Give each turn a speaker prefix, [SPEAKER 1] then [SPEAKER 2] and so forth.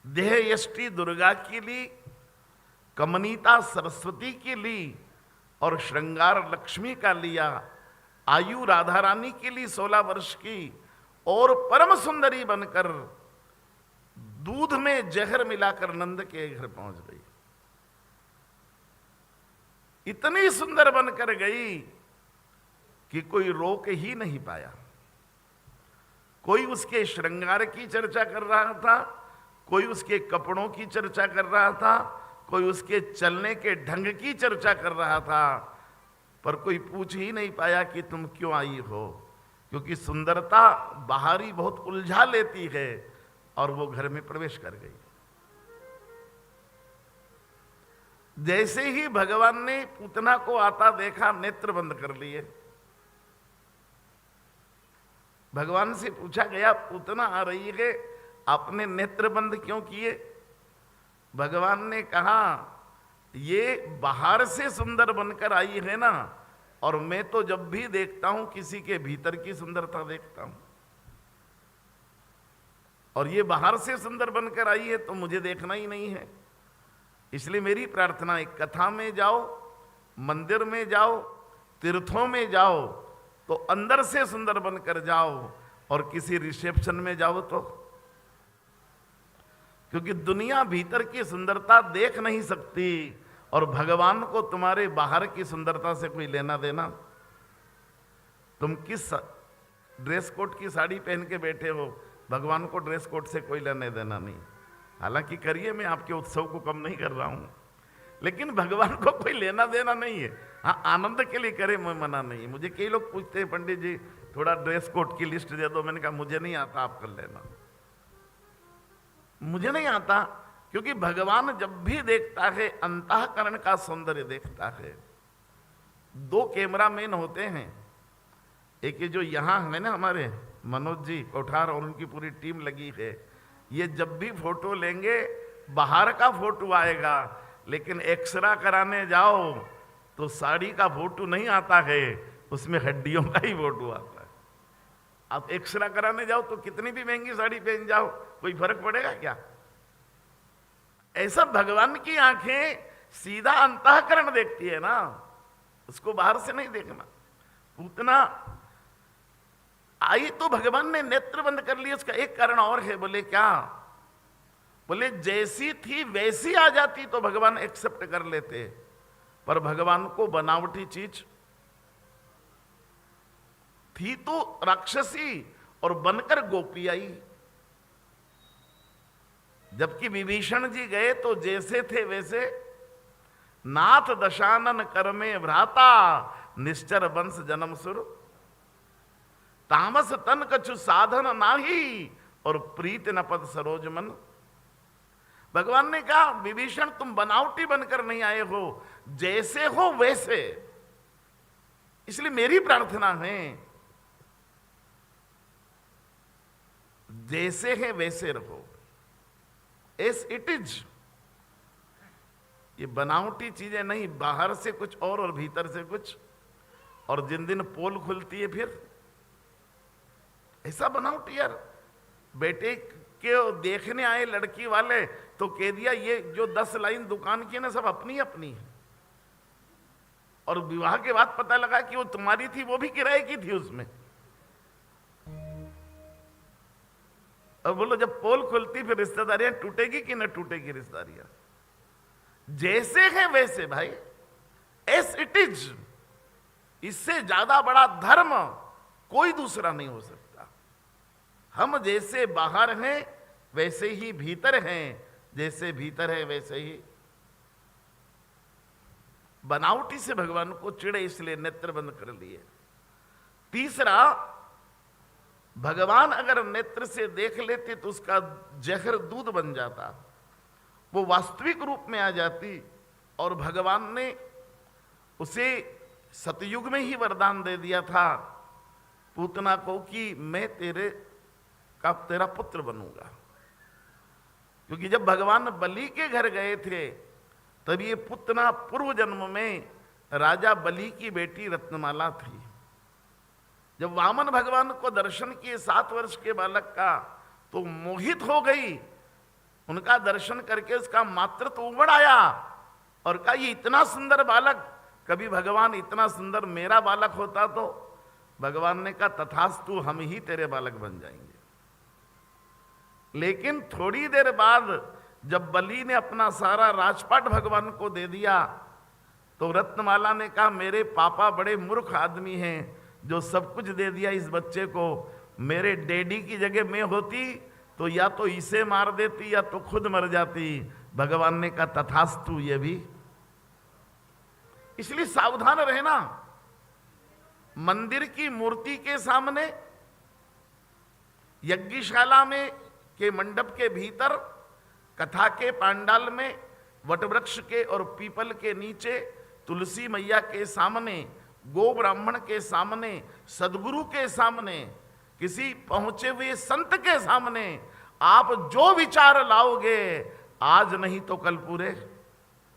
[SPEAKER 1] देह यष्टि दुर्गा की ली, कमनीता सरस्वती की ली और श्रृंगार लक्ष्मी का लिया। आयु राधा रानी की ली 16 वर्ष की और परम सुंदरी बनकर दूध में जहर मिलाकर नंद के घर पहुंच गई। इतनी सुंदर बनकर गई कि कोई रोक ही नहीं पाया। कोई उसके श्रृंगार की चर्चा कर रहा था, कोई उसके कपड़ों की चर्चा कर रहा था, कोई उसके चलने के ढंग की चर्चा कर रहा था, पर कोई पूछ ही नहीं पाया कि तुम क्यों आई हो, क्योंकि सुंदरता बाहरी बहुत उलझा लेती है और वो घर में प्रवेश कर गई। जैसे ही भगवान ने पूतना को आता देखा, नेत्र बंद कर लिए। भगवान से पूछा गया, पूतना आ रही है, आपने नेत्र बंद क्यों किए? भगवान ने कहा, ये बाहर से सुंदर बनकर आई है ना, और मैं तो जब भी देखता हूं किसी के भीतर की सुंदरता देखता हूं, और ये बाहर से सुंदर बनकर आई है तो मुझे देखना ही नहीं है। इसलिए मेरी प्रार्थना है, कथा में जाओ, मंदिर में जाओ, तीर्थों में जाओ तो अंदर से सुंदर बनकर जाओ, और किसी रिसेप्शन में जाओ तो, क्योंकि दुनिया भीतर की सुंदरता देख नहीं सकती और भगवान को तुम्हारे बाहर की सुंदरता से कोई लेना देना। तुम किस ड्रेस कोड की साड़ी पहन के बैठे हो, भगवान को ड्रेस कोड से कोई लेने देना नहीं। हालांकि करिए, मैं आपके उत्सव को कम नहीं कर रहा हूं, लेकिन भगवान को कोई लेना देना नहीं है। हाँ, आनंद के लिए करे, मैं मना नहीं। मुझे कई लोग पूछते हैं, पंडित जी थोड़ा ड्रेस कोड की लिस्ट दे दो। मैंने कहा मुझे नहीं आता, आप कर लेना। मुझे नहीं आता, क्योंकि भगवान जब भी देखता है अंतःकरण का सौंदर्य देखता है। 2 कैमरामैन होते हैं, एक ये जो यहां है ना हमारे मनोज जी कोठार और उनकी पूरी टीम लगी है, ये जब भी फोटो लेंगे बाहर का फोटो आएगा, लेकिन एक्सरा कराने जाओ तो साड़ी का फोटो नहीं आता है, उसमें हड्डियों का ही फोटो आता है। आप एक्सरा कराने जाओ तो कितनी भी महंगी साड़ी पहन जाओ, कोई फर्क पड़ेगा क्या? ऐसा भगवान की आंखें सीधा अंतःकरण देखती है ना, उसको बाहर से नहीं देखना। पूतना आई तो भगवान ने नेत्र बंद कर लिए। उसका एक कारण और है। बोले क्या? बोले जैसी थी वैसी आ जाती तो भगवान एक्सेप्ट कर लेते, पर भगवान को बनावटी चीज थी तो राक्षसी और बनकर गोपी आई। जबकि विभीषण जी गए तो जैसे थे वैसे, नाथ दशानन करमे भ्राता निश्चर वंश जन्म सुर, तामस तन कछु साधन नाही और प्रीत न पद सरोज मन। भगवान ने कहा विभीषण तुम बनावटी बनकर नहीं आए हो, जैसे हो वैसे। इसलिए मेरी प्रार्थना है जैसे है वैसे रहो, एस इट इज। ये बनावटी चीजें नहीं, बाहर से कुछ और भीतर से कुछ। और जिन दिन पोल खुलती है फिर ऐसा बनावटी। यार बेटे के देखने आए लड़की वाले तो कह दिया ये जो 10 लाइन दुकान की है ना सब अपनी अपनी है, और विवाह के बाद पता लगा कि वो तुम्हारी थी, वो भी किराए की थी उसमें। और बोलो जब पोल खुलती फिर रिश्तेदारियां टूटेगी कि न टूटेगी रिश्तेदारियां? जैसे है वैसे भाई, एस इट इज। इससे ज्यादा बड़ा धर्म कोई दूसरा नहीं हो सकता। हम जैसे बाहर हैं वैसे ही भीतर हैं, जैसे भीतर है वैसे ही। बनावटी से भगवान को चिड़े, इसलिए नेत्र बंद कर लिए। तीसरा, भगवान अगर नेत्र से देख लेते तो उसका जहर दूध बन जाता, वो वास्तविक रूप में आ जाती, और भगवान ने उसे सतयुग में ही वरदान दे दिया था पूतना को कि मैं तेरा पुत्र बनूंगा। क्योंकि जब भगवान बलि के घर गए थे तब ये पुतना पूर्व जन्म में राजा बलि की बेटी रत्नमाला थी। जब वामन भगवान को दर्शन किए 7 वर्ष के बालक का तो मोहित हो गई उनका दर्शन करके उसका मातृत्व उमड़ आया और कहा ये इतना सुंदर बालक, कभी भगवान इतना सुंदर मेरा बालक होता तो। भगवान ने कहा तथास्तु, हम ही तेरे बालक बन जाएंगे। लेकिन थोड़ी देर बाद जब बलि ने अपना सारा राजपाट भगवान को दे दिया तो रत्नमाला ने कहा मेरे पापा बड़े मूर्ख आदमी हैं जो सब कुछ दे दिया इस बच्चे को। मेरे डैडी की जगह मैं होती तो या तो इसे मार देती या तो खुद मर जाती। भगवान ने कहा तथास्तु, ये भी। इसलिए सावधान रहना। मंदिर की मूर्ति के सामने, यज्ञशाला में के मंडप के भीतर, कथा के पांडाल में, वटवृक्ष के और पीपल के नीचे, तुलसी मैया के सामने, गो ब्राह्मण के सामने, सदगुरु के सामने, किसी पहुंचे हुए संत के सामने आप जो विचार लाओगे आज नहीं तो कल पूरे